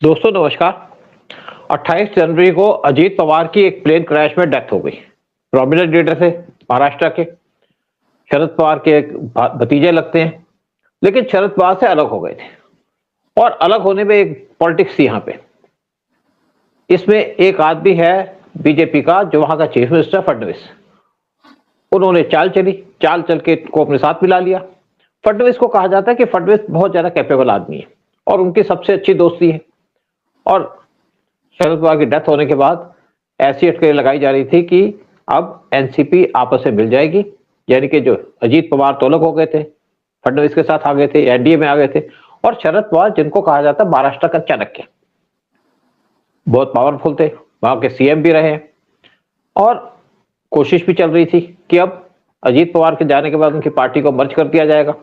दोस्तों नमस्कार। 28 जनवरी को अजीत पवार की एक प्लेन क्रैश में डेथ हो गई। प्रोमिनेंट लीडर थे महाराष्ट्र के। शरद पवार के एक भतीजे लगते हैं, लेकिन शरद पवार से अलग हो गए थे। और अलग होने में एक पॉलिटिक्स थी यहाँ पे। इसमें एक आदमी है बीजेपी का, जो वहां का चीफ मिनिस्टर फडणवीस। उन्होंने चाल चल के को अपने साथ मिला लिया। फडणवीस को कहा जाता है कि फडणवीस बहुत ज्यादा कैपेबल आदमी है और उनकी सबसे अच्छी दोस्ती है। और शरद पवार की डेथ होने के बाद ऐसी अटकलें लगाई जा रही थी कि अब एनसीपी आपस में मिल जाएगी। यानी कि जो अजीत पवार तो अलग हो गए थे, फडणवीस के साथ आ गए थे, एनडीए में आ गए थे। और शरद पवार, जिनको कहा जाता है महाराष्ट्र का चाणक्य, बहुत पावरफुल थे, वहां के सीएम भी रहे। और कोशिश भी चल रही थी कि अब अजीत पवार के जाने के बाद उनकी पार्टी को मर्ज कर दिया जाएगा।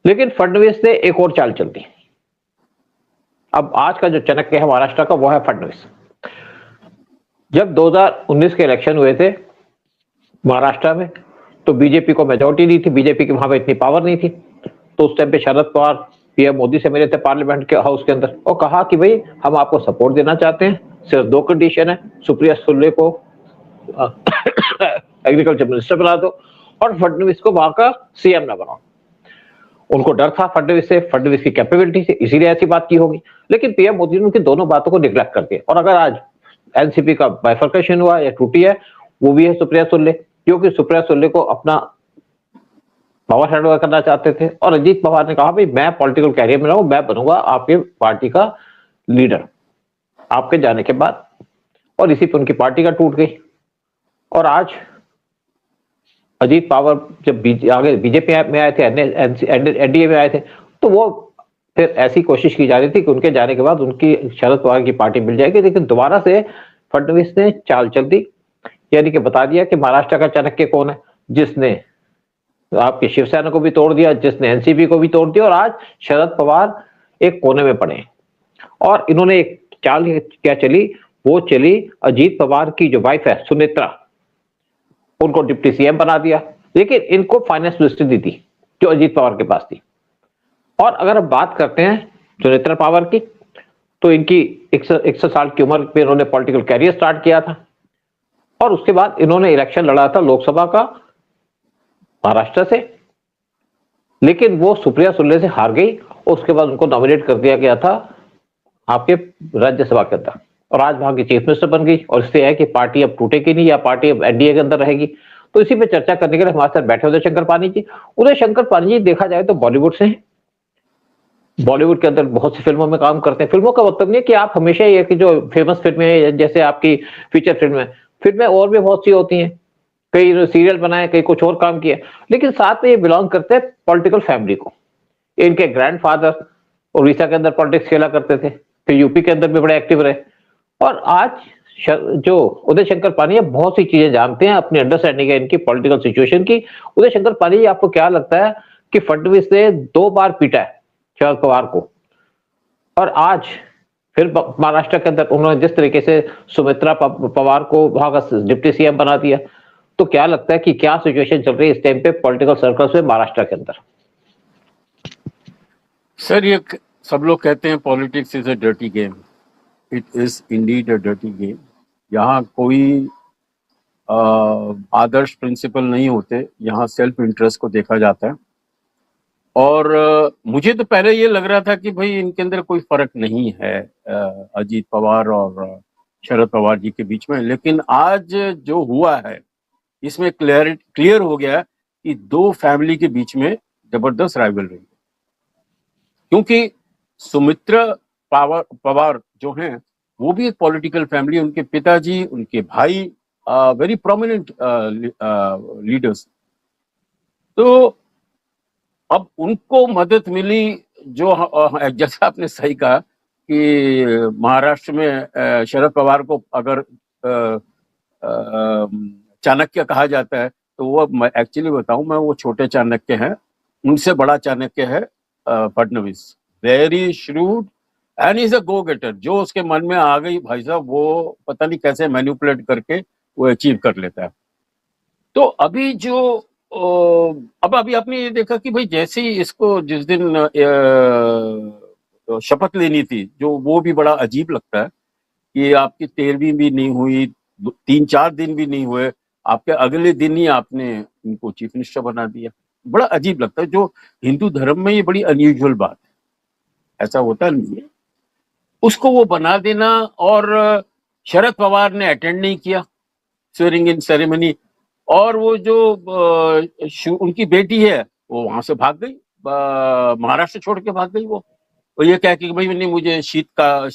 लेकिन फडणवीस ने एक और चाल चल दी। अब आज का जो चाणक्य है महाराष्ट्र का, वो है फडणवीस। जब 2019 के इलेक्शन हुए थे महाराष्ट्र में, तो बीजेपी को मेजोरिटी नहीं थी, बीजेपी की वहां पे इतनी पावर नहीं थी। तो उस टाइम पे शरद पवार पीएम मोदी से मिले थे पार्लियामेंट के हाउस के अंदर, और कहा कि भाई हम आपको सपोर्ट देना चाहते हैं, सिर्फ दो कंडीशन है, सुप्रिया सुले को एग्रीकल्चर मिनिस्टर बना दो और फडणवीस को वहां का सीएम ना बनाओ। उनको डर था फडणवीस से, फडणवीस की कैपेबिलिटी से, इसीलिए ऐसी बात की होगी। लेकिन पीएम मोदी ने उनकी दोनों बातों को निगलेक्ट कर दिया। और अगर आज एनसीपी का बाइफर्केशन हुआ या टूटी है, वो भी है सुप्रिया सुले, क्योंकि सुप्रिया सुले को अपना पावर हैंड ओवर करना चाहते थे। और अजीत पवार ने कहा भाई मैं पॉलिटिकल कैरियर में रहूं, मैं बनूंगा आपके पार्टी का लीडर आपके जाने के बाद। और इसी पे उनकी पार्टी का टूट गई। और आज अजीत पवार जब आगे बीजेपी में आए थे, एनडीए में आए थे, तो वो फिर ऐसी कोशिश की जा रही थी कि उनके जाने के बाद उनकी शरद पवार की पार्टी मिल जाएगी। लेकिन दोबारा से फडणवीस ने चाल चल दी, यानी कि बता दिया कि महाराष्ट्र का चाणक्य कौन है, जिसने आपकी शिवसेना को भी तोड़ दिया, जिसने एनसीपी को भी तोड़ दिया। और आज शरद पवार एक कोने में पड़े हैं। और इन्होंने एक चाल क्या चली, वो चली अजीत पवार की जो वाइफ है सुनेत्रा, उनको डिप्टी सीएम बना दिया। लेकिन इनको फाइनेंस मिनिस्ट्री दी थी जो अजीत पवार के पास थी। और अगर हम बात करते हैं सुनेत्रा पवार की, तो इनकी 100 साल की उम्र पे इन्होंने पॉलिटिकल कैरियर स्टार्ट किया था। और उसके बाद इन्होंने इलेक्शन लड़ा था लोकसभा का महाराष्ट्र से, लेकिन वो सुप्रिया सुले से हार गई। और उसके बाद उनको नॉमिनेट कर दिया गया था आपके राज्यसभा के अंदर, और आज वहां की चीफ मिनिस्टर बन गई। और इससे है कि पार्टी अब टूटेगी नहीं, या पार्टी अब एनडीए के अंदर रहेगी। तो इसी पे चर्चा करने के लिए हमारे साथ बैठे हुए शंकर पानी जी। उदय शंकर पानी जी, देखा जाए तो बॉलीवुड से हैं, बॉलीवुड के अंदर बहुत सी फिल्मों में काम करते हैं। फिल्मों का मतलब नहीं है कि आप हमेशा ये कि जो फेमस फिल्में हैं, जैसे आपकी फीचर फिल्में और भी बहुत सी होती हैं, कई सीरियल बनाए, कई कुछ और काम किए, लेकिन साथ में ये बिलोंग करते हैं पॉलिटिकल फैमिली को। इनके ग्रैंडफादर उड़ीसा के अंदर पॉलिटिक्स खेला करते थे, फिर यूपी के अंदर भी बड़े एक्टिव रहे। और आज जो उदय शंकर पानी है, बहुत सी चीजें जानते हैं, अपनी अंडरस्टैंडिंग है इनकी पॉलिटिकल सिचुएशन की। उदय शंकर पानी जी, आपको क्या लगता है कि फडणवीस ने 2 बार पीटा है शरद पवार को, और आज फिर महाराष्ट्र के अंदर उन्होंने जिस तरीके से सुमित्रा पवार को वहां का डिप्टी सीएम बना दिया, तो क्या लगता है कि क्या सिचुएशन चल रही है इस टाइम पे पॉलिटिकल सर्कल्स में महाराष्ट्र के अंदर? सर, ये सब लोग कहते हैं politics is a dirty game. It is indeed a dirty game. यहाँ कोई आदर्श प्रिंसिपल नहीं होते, यहाँ सेल्फ इंटरेस्ट को देखा जाता है। और मुझे तो पहले ये लग रहा था कि भाई इनके अंदर कोई फर्क नहीं है अजीत पवार और शरद पवार जी के बीच में। लेकिन आज जो हुआ है, इसमें क्लियर हो गया कि दो फैमिली के बीच में जबरदस्त राइवलरी है। क्योंकि सुमित्रा पवार जो हैं, वो भी एक पॉलिटिकल फैमिली, उनके पिताजी, उनके भाई वेरी प्रोमिनेंट लीडर्स। तो अब उनको मदद मिली, जो जैसा आपने सही कहा कि महाराष्ट्र में शरद पवार को अगर चाणक्य कहा जाता है, तो वो एक्चुअली बताऊं मैं, वो छोटे चाणक्य हैं। उनसे बड़ा चाणक्य है Fadnavis. Very shrewd and is a go getter. जो उसके मन में आ गई भाई साहब, वो पता नहीं कैसे मैनिपुलेट करके वो अचीव कर लेता है। तो अभी जो अब अभी आपने ये देखा कि भाई जैसे ही इसको जिस दिन शपथ लेनी थी, जो वो भी बड़ा अजीब लगता है कि आपकी 13वीं भी नहीं हुई, 3-4 दिन भी नहीं हुए, आपके अगले दिन ही आपने इनको चीफ मिनिस्टर बना दिया। बड़ा अजीब लगता है, जो हिंदू धर्म में ये बड़ी अनयूजुअल बात है, ऐसा होता नहीं है। उसको वो बना देना, और शरद पवार ने अटेंड नहीं किया स्वेरिंग इन सेरेमनी, और वो जो उनकी बेटी है वो वहां से भाग गई, महाराष्ट्र छोड़ के भाग गई। वो ये कह के भाई नहीं, मुझे शीत का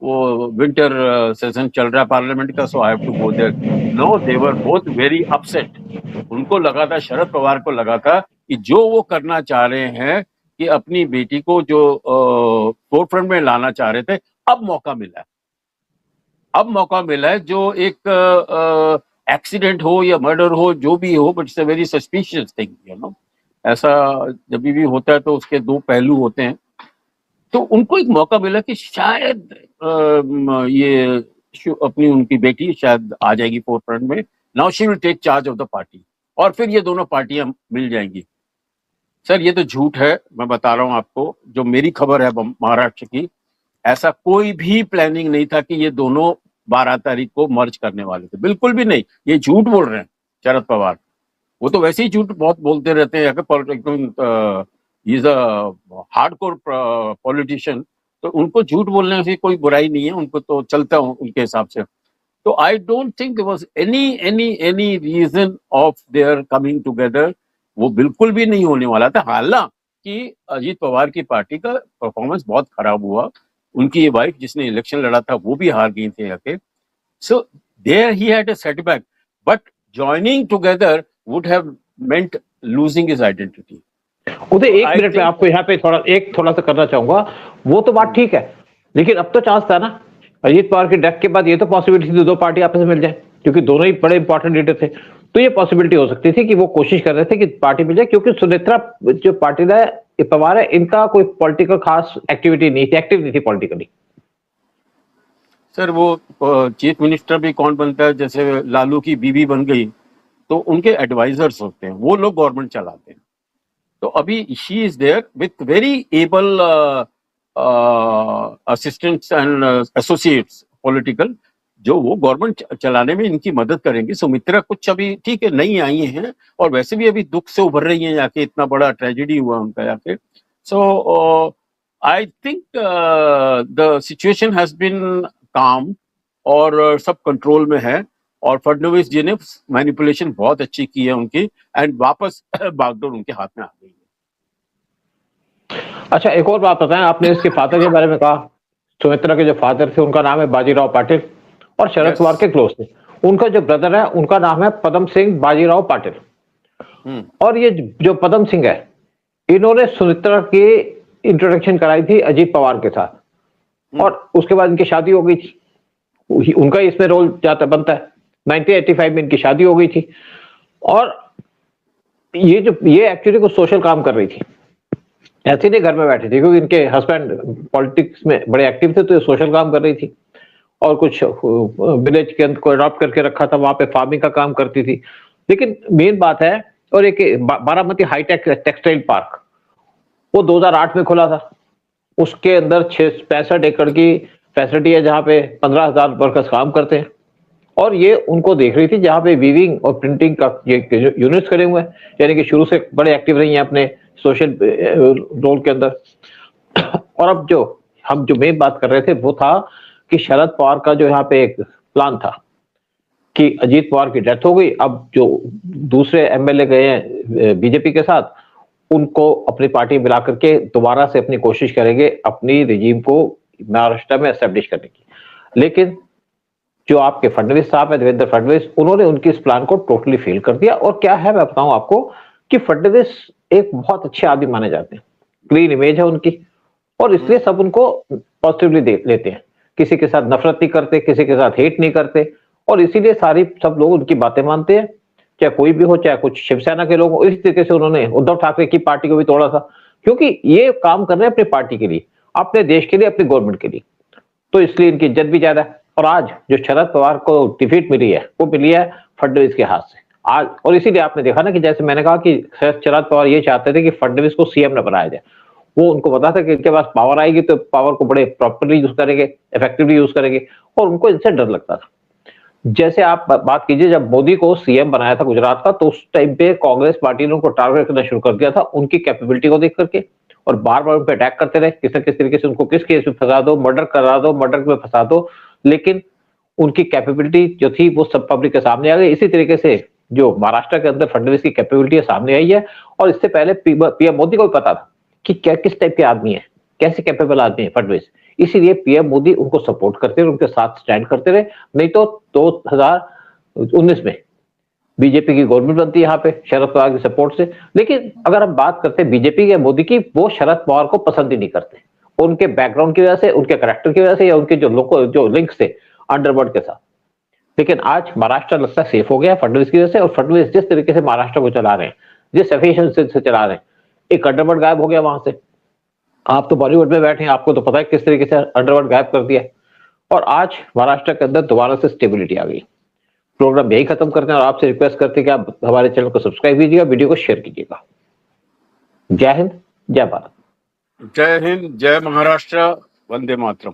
वो विंटर सेशन चल रहा है पार्लियामेंट का, so I have to go there. No, they were both very upset. उनको लगा था, शरद पवार को लगा था कि जो वो करना चाह रहे हैं कि अपनी बेटी को जो फोरफ्रंट में लाना चाह रहे थे, अब मौका मिला है। अब मौका मिला है, जो एक एक्सीडेंट हो या मर्डर हो, जो भी हो, but it's a very suspicious thing, you know. ऐसा जब भी होता है तो उसके दो पहलू होते हैं। तो उनको एक मौका मिला कि शायद ये अपनी उनकी बेटी शायद आ जाएगी फोरफ्रंट में। Now she will take charge of the party, और फिर ये दोनों पार्टियां मिल जाएंगी। सर, ये तो झूठ है, मैं बता रहा हूं आपको, जो मेरी खबर है महाराष्ट्र की, ऐसा कोई भी प्लानिंग नहीं था कि ये दोनों 12 तारीख को मर्ज करने वाले थे, बिल्कुल भी नहीं। ये झूठ बोल रहे हैं शरद पवार। वो तो वैसे ही झूठ बहुत बोलते रहते हैं, he is a hardcore politician, तो उनको झूठ बोलने से कोई बुराई नहीं है, उनको तो चलता हूं उनके हिसाब से। तो I don't think there was any reason of their coming together. वो बिल्कुल भी नहीं होने वाला था। हालांकि अजीत पवार की पार्टी का परफॉर्मेंस बहुत खराब हुआ, उनकी वाइफ जिसने इलेक्शन लड़ा था वो भी हार गई थी आके। So there he had a setback, but joining together would have meant losing his identity. Uday, एक मिनट में आपको यहाँ पे थोड़ा सा करना चाहूंगा। वो तो बात ठीक है, लेकिन अब तो चांस था ना, अजीत पवार की डेथ के बाद ये तो पॉसिबिलिटी थी दो पार्टी आपस में मिल जाए, क्योंकि दोनों ही बड़े इंपॉर्टेंट लीडर थे। तो ये पॉसिबिलिटी हो सकती थी कि वो कोशिश कर रहे थे कि पार्टी मिल जाए, क्योंकि सुनेत्रा जो पार्टी है, पवार है, इनका कोई पॉलिटिकल खास एक्टिविटी नहीं थी, एक्टिव नहीं थी पॉलिटिकली। सर, वो चीफ मिनिस्टर भी कौन बनता है, जैसे लालू की बीवी बन गई, तो उनके एडवाइजर्स होते हैं, वो लोग गवर्नमेंट चलाते हैं। तो अभी she is there with very able assistants and associates political, जो वो गवर्नमेंट चलाने में इनकी मदद करेंगे। सुमित्रा कुछ अभी ठीक है नहीं आई हैं, और वैसे भी अभी दुख से उभर रही हैं, जाके इतना बड़ा ट्रेजेडी हुआ उनका जाके। So I think the situation has been calm, और सब कंट्रोल में है, और फडणवीस जी ने मैनिपुलेशन बहुत अच्छी की है उनकी, एंड वापस बागडोर उनके हाथ में आ गई है। अच्छा, एक और बात बताएं, आपने इसके फादर के बारे में कहा। सुमित्रा के जो फादर थे उनका नाम है बाजीराव पाटिल, और शरद पवार के क्लोज थे। उनका जो ब्रदर है उनका नाम है पदम सिंह बाजीराव पाटिल। और ये जो पदम सिंह है, इन्होंने सुमित्रा की इंट्रोडक्शन कराई थी अजीत पवार के साथ, और उसके बाद इनकी शादी हो गई थी। उनका इसमें रोल जाता बनता है। 1985 में इनकी शादी हो गई थी, और ये एक्चुअली कुछ सोशल काम कर रही थी, ऐसे नहीं घर में बैठी थी, क्योंकि इनके हस्बैंड पॉलिटिक्स में बड़े एक्टिव थे, तो ये सोशल काम कर रही थी, और कुछ विलेज के अंदर को अडॉप्ट करके रखा था, वहां पे फार्मिंग का काम करती थी। लेकिन मेन बात है, और एक बारामती हाईटेक टेक्सटाइल पार्क, वो 2008 में खुला था। उसके अंदर 65 एकड़ की फैसिलिटी है, जहां पे 15,000 वर्कर्स काम करते हैं, और ये उनको देख रही थी, जहां पे वीविंग और प्रिंटिंग का ये यूनिट्स खड़े हुए हैं, यानी कि शुरू से बड़े एक्टिव रही हैं अपने सोशल रोल के अंदर। और अब हम जो मेन बात कर रहे थे वो था कि शरद पवार का जो यहाँ पे एक प्लान था कि अजीत पवार की डेथ हो गई, अब जो दूसरे एमएलए गए हैं बीजेपी के साथ, उनको अपनी पार्टी मिला करके दोबारा से अपनी कोशिश करेंगे अपनी रिजीम को महाराष्ट्र में एस्टेब्लिश करने की। लेकिन जो आपके फडणवीस साहब है, देवेंद्र फडणवीस, उन्होंने उनकी इस प्लान को टोटली फेल कर दिया। और क्या है, मैं बताऊं आपको कि फडणवीस एक बहुत अच्छे आदमी माने जाते हैं, क्लीन इमेज है उनकी, और इसलिए सब उनको पॉजिटिवली लेते हैं, किसी के साथ नफरत नहीं करते, किसी के साथ हेट नहीं करते, और इसीलिए सब लोग उनकी बातें मानते हैं, चाहे कोई भी हो, चाहे कुछ शिवसेना के लोग हो। इस तरीके से उन्होंने उद्धव ठाकरे की पार्टी को भी तोड़ा था, क्योंकि ये काम कर रहे हैं अपनी पार्टी के लिए, अपने देश के लिए, अपनी गवर्नमेंट के लिए, तो इसलिए इनकी इज्जत भी ज्यादा है। और आज जो शरद पवार को डिफीट मिली है, वो मिली है फडणवीस के हाथ से आज। और इसीलिए आपने देखा ना कि जैसे मैंने कहा कि शरद पवार ये चाहते थे कि फडणवीस को सीएम न बनाया जाए, वो उनको पता था कि इनके पास पावर आएगी तो पावर को बड़े प्रॉपरली यूज करेंगे, इफेक्टिवली यूज करेंगे, और उनको इनसे डर लगता था। जैसे आप बात कीजिए, जब मोदी को सीएम बनाया था गुजरात का, तो उस टाइम पे कांग्रेस पार्टी ने उनको टारगेट करना शुरू कर दिया था उनकी कैपेबिलिटी को देख करके, और बार बार उन पर अटैक करते रहे, किसी न किस तरीके से उनको किस केस में फंसा दो, मर्डर करा दो, मर्डर में फंसा दो, लेकिन उनकी कैपेबिलिटी जो थी वो सब पब्लिक के सामने आ गई। इसी तरीके से जो महाराष्ट्र के अंदर फडणवीस की कैपेबिलिटी सामने आई है, और इससे पहले पीएम मोदी को भी पता था कि क्या किस टाइप के आदमी है, कैसे कैपेबल आदमी है फडणवीस। इसीलिए पीएम मोदी उनको सपोर्ट करते रहे, उनके साथ स्टैंड करते रहे। नहीं तो 2019 में बीजेपी की गवर्नमेंट बनती है यहाँ पे शरद पवार के सपोर्ट से। लेकिन अगर हम बात करते हैं बीजेपी के मोदी की, वो शरद पवार को पसंद ही नहीं करते, उनके बैकग्राउंड की वजह से, उनके कैरेक्टर की वजह से, या उनके जो लिंक्स थे अंडरवर्ल्ड के साथ। लेकिन आज महाराष्ट्र लगता है सेफ हो गया फडणवीस की वजह से, और फडणवीस जिस तरीके से महाराष्ट्र को चला रहे हैं, जिस एफिशिएंसी से चला रहे हैं, एक अंडरवर्ल्ड गायब हो गया वहां से। आप तो बॉलीवुड में बैठे हैं, आपको तो पता है किस तरीके से अंडरवर्ल्ड गायब कर दिया, और आज महाराष्ट्र के अंदर दोबारा से स्टेबिलिटी आ गई। प्रोग्राम यही खत्म करते हैं, और आपसे रिक्वेस्ट करते हैं कि आप हमारे चैनल को सब्सक्राइब कीजिएगा, वीडियो को शेयर कीजिएगा। जय हिंद, जय भारत। जय हिंद, जय महाराष्ट्र, वंदे मातरम।